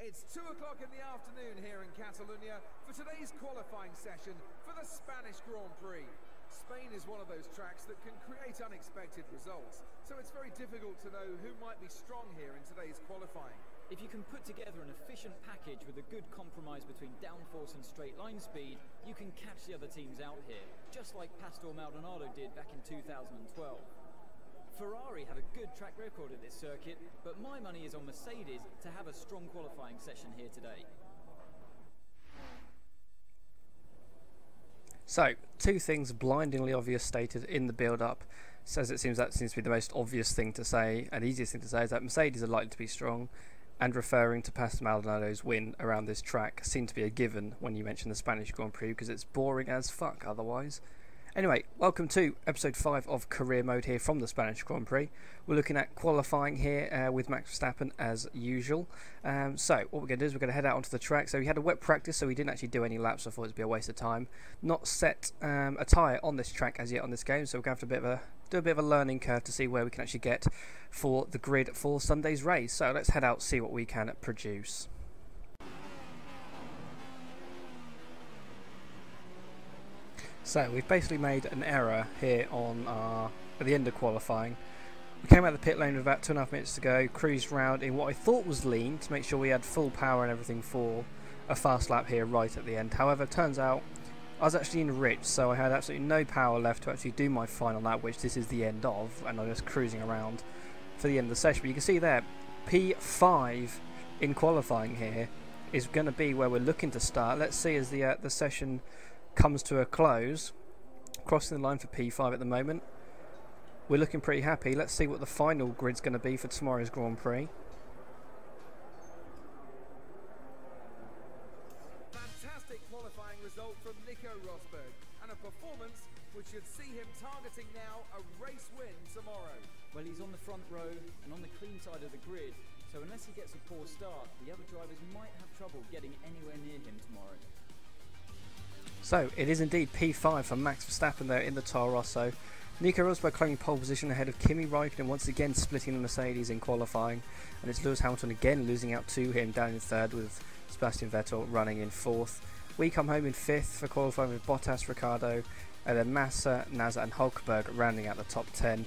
It's 2 o'clock in the afternoon here in Catalonia for today's qualifying session for the Spanish Grand Prix. Spain is one of those tracks that can create unexpected results, so it's very difficult to know who might be strong here in today's qualifying. If you can put together an efficient package with a good compromise between downforce and straight line speed, you can catch the other teams out here, just like Pastor Maldonado did back in 2012. Ferrari have a good track record at this circuit, but my money is on Mercedes to have a strong qualifying session here today. So, two things blindingly obvious stated in the build-up. Says it seems to be the most obvious thing to say and easiest thing to say is that Mercedes are likely to be strong, and referring to Pastor Maldonado's win around this track seemed to be a given when you mention the Spanish Grand Prix because it's boring as fuck otherwise. Anyway, welcome to episode 5 of Career Mode here from the Spanish Grand Prix. We're looking at qualifying here with Max Verstappen as usual. So what we're going to do is we're going to head out onto the track. So we had a wet practice, so we didn't actually do any laps. So I thought it would be a waste of time. Not set a tyre on this track as yet on this game, so we're going to have to do a bit of a learning curve to see where we can actually get for the grid for Sunday's race. So let's head out, see what we can produce. So we've basically made an error here at the end of qualifying. We came out of the pit lane with about 2.5 minutes to go, cruised round in what I thought was lean to make sure we had full power and everything for a fast lap here right at the end. However, it turns out I was actually in rich, so I had absolutely no power left to actually do my final lap, which this is the end of, and I'm just cruising around for the end of the session. But you can see there, P5 in qualifying here is going to be where we're looking to start. Let's see as the session comes to a close, crossing the line for P5 at the moment. We're looking pretty happy. Let's see what the final grid's going to be for tomorrow's Grand Prix. Fantastic qualifying result from Nico Rosberg, and a performance which should see him targeting now a race win tomorrow. Well, he's on the front row and on the clean side of the grid, so unless he gets a poor start, the other drivers might have trouble getting anywhere near him tomorrow. So it is indeed P5 for Max Verstappen there in the Toro Rosso. Nico Rosberg claiming pole position ahead of Kimi Raikkonen, once again splitting the Mercedes in qualifying, and it's Lewis Hamilton again losing out to him down in third with Sebastian Vettel running in fourth. We come home in fifth for qualifying with Bottas, Ricciardo, and then Massa, Nasser and Hulkenberg rounding out the top 10.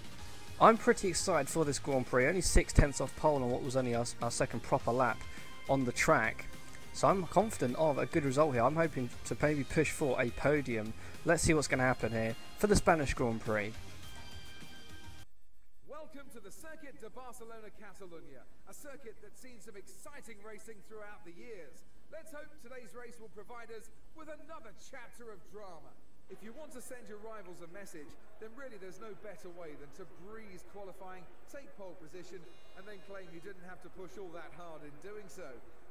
I'm pretty excited for this Grand Prix, only 6/10 off pole on what was only our second proper lap on the track. So I'm confident of a good result here. I'm hoping to maybe push for a podium. Let's see what's going to happen here for the Spanish Grand Prix. Welcome to the Circuit de Barcelona Catalunya, a circuit that's seen some exciting racing throughout the years. Let's hope today's race will provide us with another chapter of drama. If you want to send your rivals a message, then really there's no better way than to breeze qualifying, take pole position, and then claim you didn't have to push all that hard in doing so.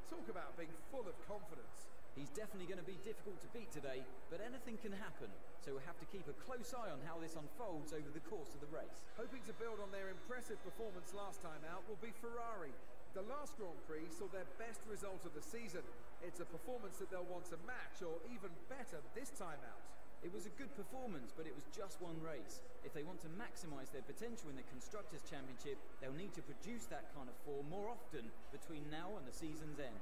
Talk about being full of confidence. He's definitely going to be difficult to beat today, but anything can happen, so we'll have to keep a close eye on how this unfolds over the course of the race. Hoping to build on their impressive performance last time out will be Ferrari. The last Grand Prix saw their best result of the season. It's a performance that they'll want to match or even better this time out. It was a good performance, but it was just one race. If they want to maximise their potential in the Constructors' Championship, they'll need to produce that kind of form more often between now and the season's end.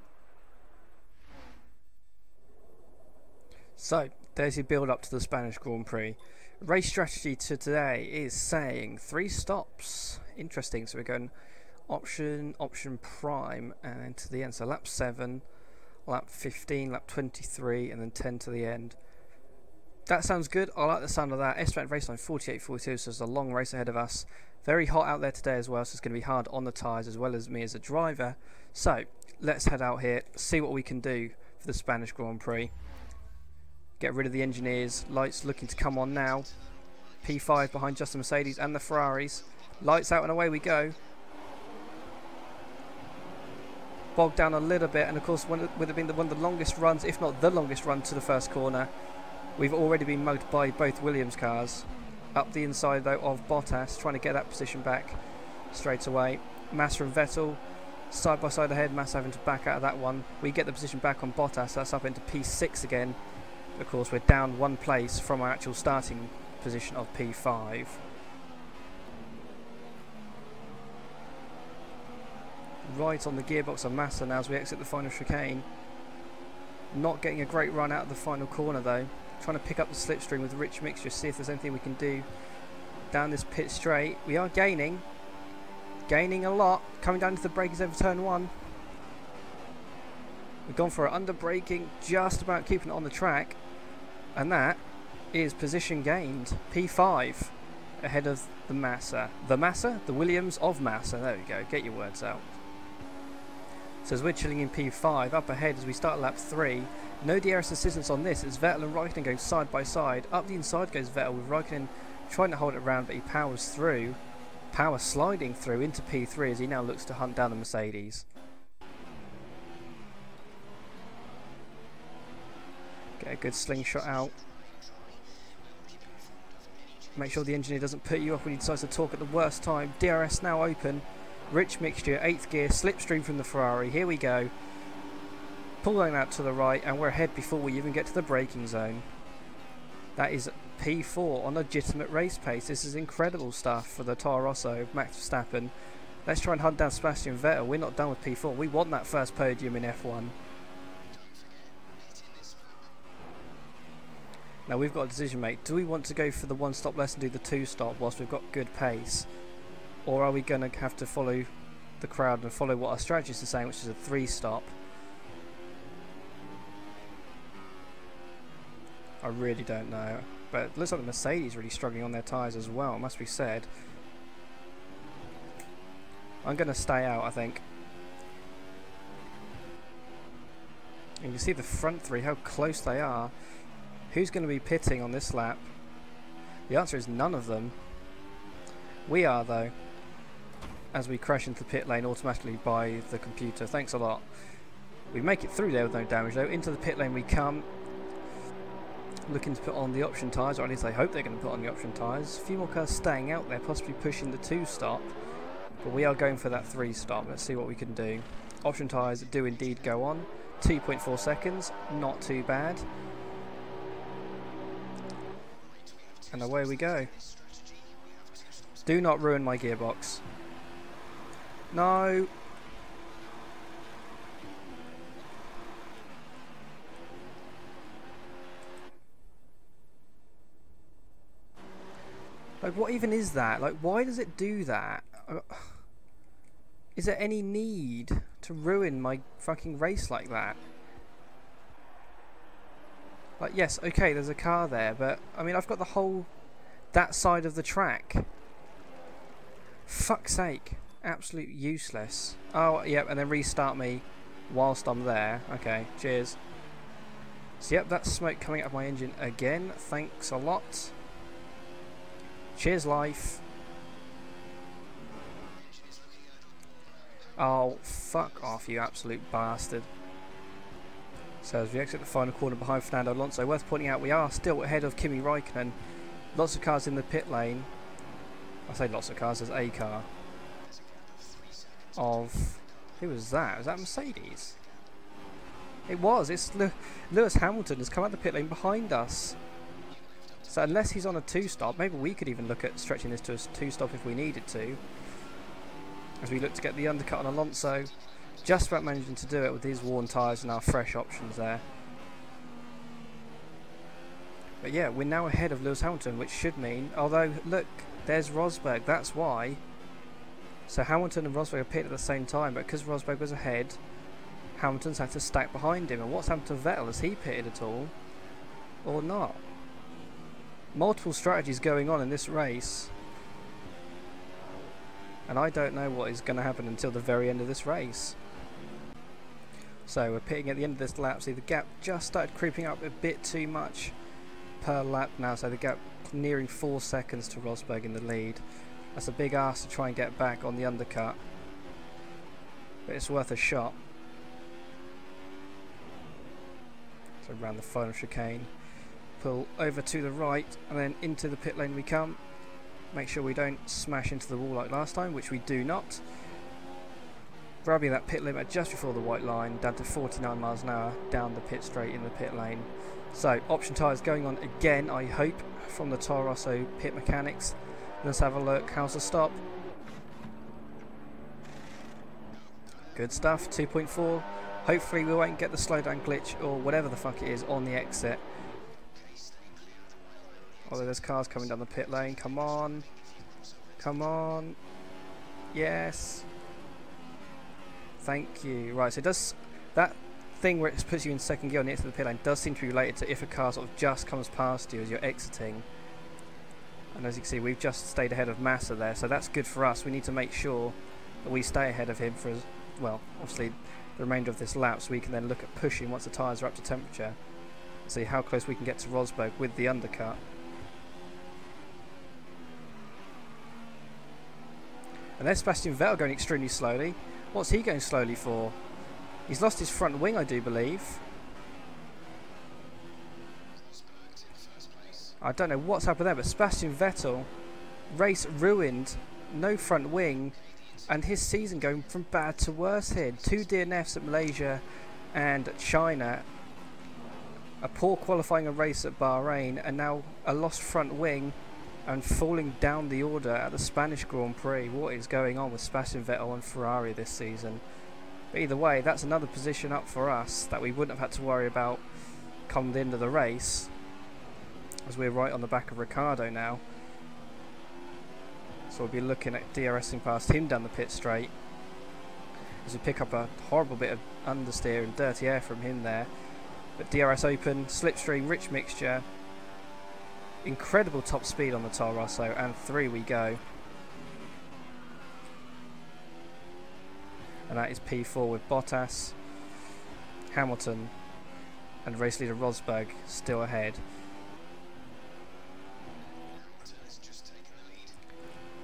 So, there's your build up to the Spanish Grand Prix. Race strategy to today is saying 3 stops. Interesting, so we're going option prime and to the end. So lap 7, lap 15, lap 23 and then 10 to the end. That sounds good. I like the sound of that. Estimated race time 48.42, so it's a long race ahead of us. Very hot out there today as well, so it's going to be hard on the tyres as well as me as a driver. So let's head out here, see what we can do for the Spanish Grand Prix. Get rid of the engineers. Lights looking to come on now. P5 behind just the Mercedes and the Ferraris. Lights out and away we go. Bogged down a little bit, and of course would have been one of the longest runs, if not the longest run to the first corner. We've already been mugged by both Williams cars. Up the inside though of Bottas, trying to get that position back straight away. Massa and Vettel side by side ahead, Massa having to back out of that one. We get the position back on Bottas, that's up into P6 again. Of course we're down 1 place from our actual starting position of P5. right on the gearbox of Massa now as we exit the final chicane. Not getting a great run out of the final corner though. Trying to pick up the slipstream with Rich Mixture, see if there's anything we can do down this pit straight. We are gaining a lot, coming down to the brakies over turn 1. We've gone for an under braking, just about keeping it on the track, and that is position gained. P5 ahead of the Massa. The Williams of Massa. There we go, get your words out. So as we're chilling in P5, up ahead as we start lap 3, no DRS assistance on this as Vettel and Raikkonen go side by side. Up the inside goes Vettel with Raikkonen trying to hold it around, but he powers through. Power sliding through into P3 as he now looks to hunt down the Mercedes. Get a good slingshot out. Make sure the engineer doesn't put you off when he decides to talk at the worst time. DRS now open. Rich Mixture, 8th gear, slipstream from the Ferrari. Here we go. Pulling out to the right, and we're ahead before we even get to the braking zone. That is P4 on legitimate race pace. This is incredible stuff for the Toro Rosso of Max Verstappen. Let's try and hunt down Sebastian Vettel. We're not done with P4. We want that first podium in F1. Now we've got a decision to make. Do we want to go for the 1 stop less and do the 2 stop whilst we've got good pace? Or are we going to have to follow the crowd and follow what our strategist is saying, which is a 3 stop? I really don't know. But it looks like the Mercedes really struggling on their tyres as well, it must be said. I'm going to stay out, I think. And you can see the front 3, how close they are. Who's going to be pitting on this lap? The answer is none of them. We are though, as we crash into the pit lane automatically by the computer. Thanks a lot. We make it through there with no damage though. Into the pit lane we come. Looking to put on the option tyres, or at least I hope they're going to put on the option tyres. A few more cars staying out there, possibly pushing the 2 stop. But we are going for that 3 stop. Let's see what we can do. Option tyres do indeed go on. 2.4 seconds, not too bad. And away we go. Do not ruin my gearbox. No. Like, what even is that? Like, why does it do that? Is there any need to ruin my fucking race like that? Like, yes, okay, there's a car there, but, I mean, I've got the whole, that side of the track. Fuck's sake. Absolute useless. Oh, yep, and then restart me whilst I'm there. Okay, cheers. So, yep, that's smoke coming out of my engine again. Thanks a lot. Cheers, life. Oh, fuck off, you absolute bastard. So as we exit the final corner behind Fernando Alonso, worth pointing out we are still ahead of Kimi Raikkonen. Lots of cars in the pit lane. I say lots of cars, there's a car. Of... who was that? Was that Mercedes? It was. It's Lewis Hamilton has come out the pit lane behind us. So unless he's on a 2 stop, maybe we could even look at stretching this to a 2 stop if we needed to. As we look to get the undercut on Alonso. Just about managing to do it with his worn tyres and our fresh options there. But yeah, we're now ahead of Lewis Hamilton, which should mean, although look, there's Rosberg, that's why. So Hamilton and Rosberg are pitted at the same time, but because Rosberg was ahead, Hamilton's had to stack behind him. And what's happened to Vettel? Has he pitted at all? Or not? Multiple strategies going on in this race. And I don't know what is going to happen until the very end of this race. So we're pitting at the end of this lap. See, the gap just started creeping up a bit too much per lap now. So the gap nearing 4 seconds to Rosberg in the lead. That's a big ask to try and get back on the undercut. But it's worth a shot. So around the final chicane. Pull over to the right and then into the pit lane we come. Make sure we don't smash into the wall like last time, which we do not. Grabbing that pit limit just before the white line, down to 49 miles an hour, down the pit straight in the pit lane. So, option tyres going on again, I hope, from the Toro Rosso pit mechanics. Let's have a look. How's the stop? Good stuff, 2.4. Hopefully we won't get the slowdown glitch or whatever the fuck it is on the exit. Although there's cars coming down the pit lane. Come on. Come on. Yes. Thank you. Right, so it does... That thing where it puts you in second gear on the exit of the pit lane does seem to be related to if a car sort of just comes past you as you're exiting. And as you can see, we've just stayed ahead of Massa there, so that's good for us. We need to make sure that we stay ahead of him for, well, obviously the remainder of this lap, so we can then look at pushing once the tyres are up to temperature. See how close we can get to Rosberg with the undercut. And there's Sebastian Vettel going extremely slowly. What's he going slowly for? He's lost his front wing, I do believe. I don't know what's happened there, but Sebastian Vettel, race ruined, no front wing, and his season going from bad to worse here. 2 DNFs at Malaysia and China, a poor qualifying a race at Bahrain, and now a lost front wing and falling down the order at the Spanish Grand Prix. What is going on with Sebastian Vettel and Ferrari this season? But either way, that's another position up for us that we wouldn't have had to worry about come the end of the race, as we're right on the back of Ricciardo now. So we'll be looking at DRSing past him down the pit straight as we pick up a horrible bit of understeer and dirty air from him there. But DRS open, slipstream, rich mixture, incredible top speed on the Toro Rosso, and 3 we go. And that is P4 with Bottas, Hamilton and race leader Rosberg still ahead.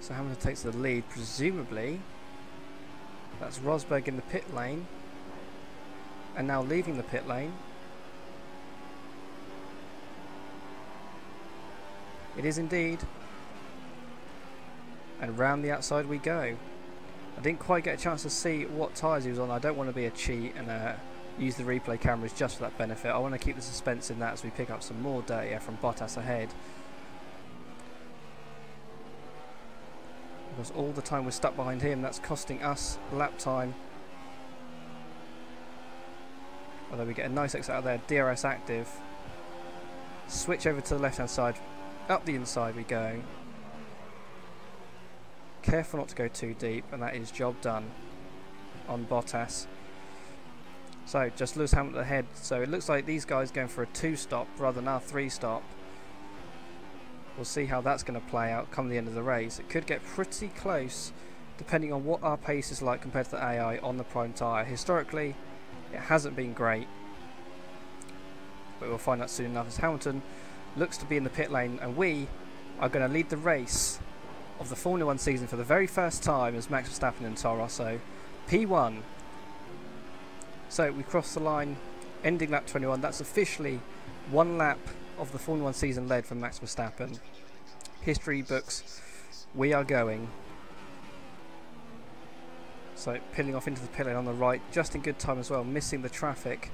So Hamilton takes the lead, presumably. That's Rosberg in the pit lane. And now leaving the pit lane. It is indeed. And round the outside we go. I didn't quite get a chance to see what tyres he was on. I don't want to be a cheat and use the replay cameras just for that benefit. I want to keep the suspense in that as we pick up some more dirty air from Bottas ahead. Because all the time we're stuck behind him, that's costing us lap time. Although we get a nice exit out there, DRS active. Switch over to the left hand side, up the inside we go. Careful not to go too deep, and that is job done on Bottas. So just Lewis Hamilton ahead, so it looks like these guys going for a 2-stop rather than our 3-stop. We'll see how that's going to play out come the end of the race. It could get pretty close depending on what our pace is like compared to the AI on the prime tyre. Historically, it hasn't been great, but we'll find out soon enough as Hamilton looks to be in the pit lane, and we are going to lead the race of the Formula 1 season for the very first time as Max Verstappen and Toro Rosso. P1. So we crossed the line, ending lap 21. That's officially 1 lap of the Formula 1 season led from Max Verstappen. History books, we are going. So peeling off into the pit lane on the right, just in good time as well, missing the traffic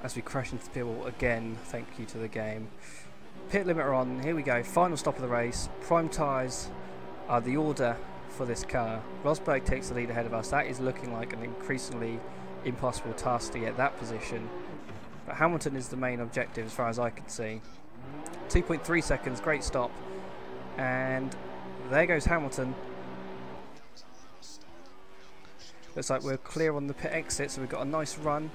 as we crash into the pit wall again. Thank you to the game. Pit limiter on, here we go, final stop of the race. Prime tyres are the order for this car. Rosberg takes the lead ahead of us. That is looking like an increasingly impossible task to get that position. But Hamilton is the main objective as far as I can see. 2.3 seconds, great stop. And there goes Hamilton. Looks like we're clear on the pit exit, so we've got a nice run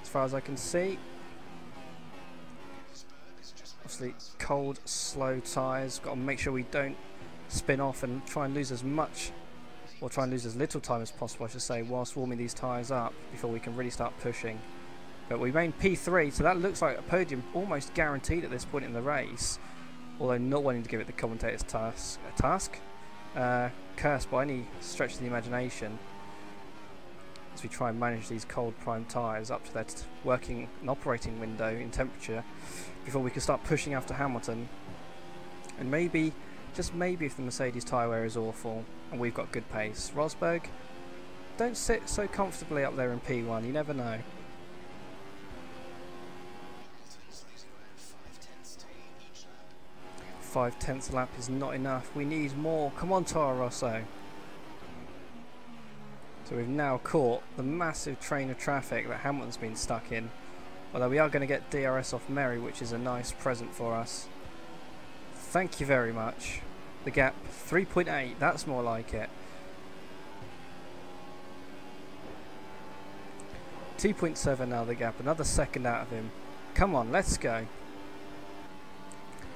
as far as I can see. Obviously cold, slow tyres. Got to make sure we don't spin off and try and lose as much, or try and lose as little time as possible, I should say, whilst warming these tyres up before we can really start pushing. But we remain P3, so that looks like a podium almost guaranteed at this point in the race. Although not wanting to give it the commentator's curse by any stretch of the imagination, as we try and manage these cold prime tyres up to their working and operating window in temperature before we can start pushing after Hamilton. And maybe, just maybe, if the Mercedes tyre wear is awful and we've got good pace. Rosberg, don't sit so comfortably up there in P1, you never know. 5/10 lap is not enough. We need more. Come on, Toro Rosso. So we've now caught the massive train of traffic that Hamilton's been stuck in. Although we are going to get DRS off Merry, which is a nice present for us. Thank you very much. The gap 3.8, that's more like it. 2.7 now the gap, another second out of him. Come on, let's go.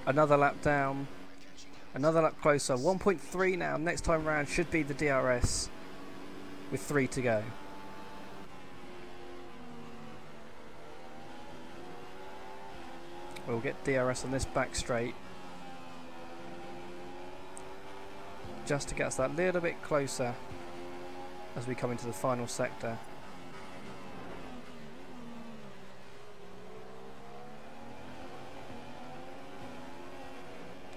Another lap down. Another lap closer. 1.3 now. Next time round should be the DRS with 3 to go. We'll get DRS on this back straight. Just to get us that little bit closer as we come into the final sector.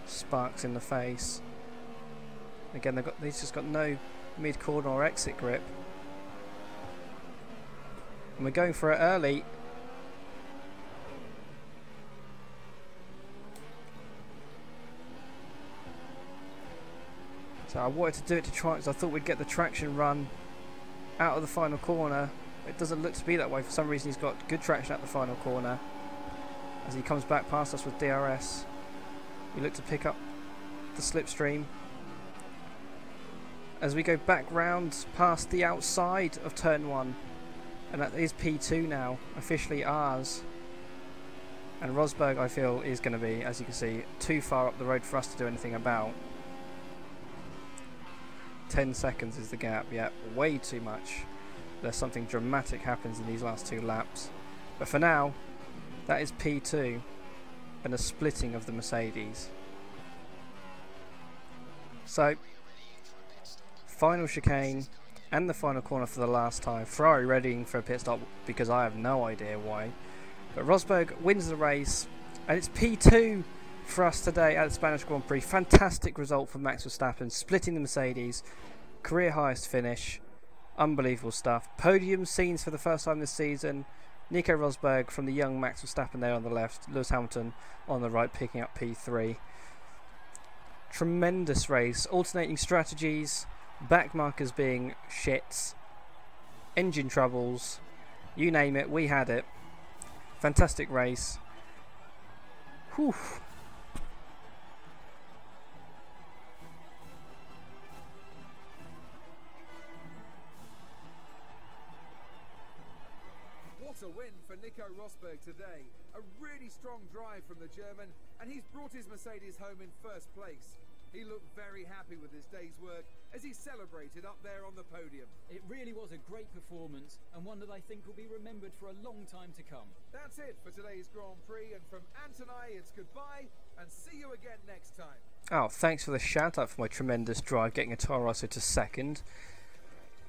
Sparks in the face. Again, they've just got no mid corner or exit grip. And we're going for it early. So I wanted to do it to try, because I thought we'd get the traction run out of the final corner. It doesn't look to be that way. For some reason he's got good traction at the final corner. As he comes back past us with DRS, we look to pick up the slipstream. As we go back round past the outside of turn 1, and that is P2 now, officially ours. And Rosberg, I feel, is going to be, as you can see, too far up the road for us to do anything about. 10 seconds is the gap, yeah, way too much. There's something dramatic happens in these last 2 laps. But for now, that is P2 and a splitting of the Mercedes. So, final chicane and the final corner for the last time. Ferrari readying for a pit stop because I have no idea why. But Rosberg wins the race and it's P2 for us today at the Spanish Grand Prix. Fantastic result for Max Verstappen, splitting the Mercedes, career highest finish, unbelievable stuff. Podium scenes for the first time this season. Nico Rosberg from the young Max Verstappen there on the left, Lewis Hamilton on the right picking up P3. Tremendous race, alternating strategies, back markers being shits, engine troubles, you name it, we had it. Fantastic race. Whew. What a win for Nico Rosberg today. A really strong drive from the German, and he's brought his Mercedes home in first place. He looked very happy with his day's work as he celebrated up there on the podium. It really was a great performance, and one that I think will be remembered for a long time to come. That's it for today's Grand Prix, and from Ant and I, it's goodbye, and see you again next time. Oh, thanks for the shout out for my tremendous drive, getting a Toro Rosso to second.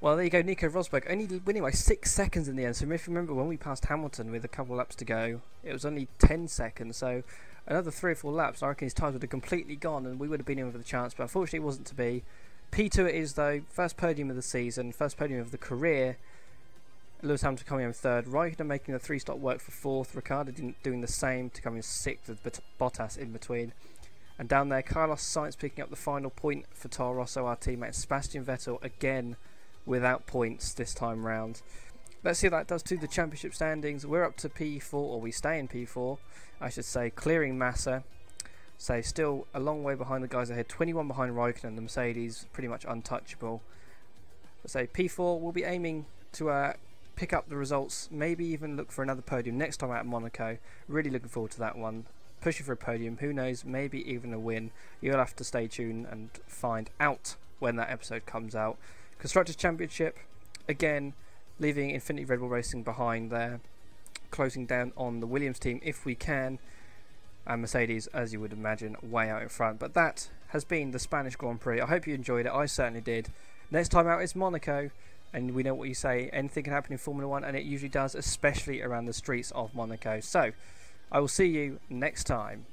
Well, there you go, Nico Rosberg only winning by 6 seconds in the end. So if you remember when we passed Hamilton with a couple of laps to go, it was only 10 seconds. So another 3 or 4 laps, I reckon his tires would have completely gone and we would have been in with a chance. But unfortunately, it wasn't to be. P2 it is though. First podium of the season, first podium of the career. Lewis Hamilton coming in 3rd. Raikkonen making the 3-stop work for 4th. Ricciardo doing the same to come in 6th with Bottas in between. And down there, Carlos Sainz picking up the final point for Toro Rosso, our teammate. Sebastian Vettel again without points this time round. Let's see what that does to the championship standings. We're up to P4, or we stay in P4 I should say, clearing Massa. So still a long way behind the guys ahead, 21 behind Raikkonen, the Mercedes pretty much untouchable. So P4 we'll be aiming to pick up the results, maybe even look for another podium next time out at Monaco. Really looking forward to that one. Pushing for a podium, who knows, maybe even a win. You'll have to stay tuned and find out when that episode comes out. Constructors' Championship, again, leaving Infinity Red Bull Racing behind there. Closing down on the Williams team if we can. And Mercedes, as you would imagine, way out in front. But that has been the Spanish Grand Prix. I hope you enjoyed it. I certainly did. Next time out is Monaco. And we know what you say. Anything can happen in Formula 1, and it usually does, especially around the streets of Monaco. So, I will see you next time.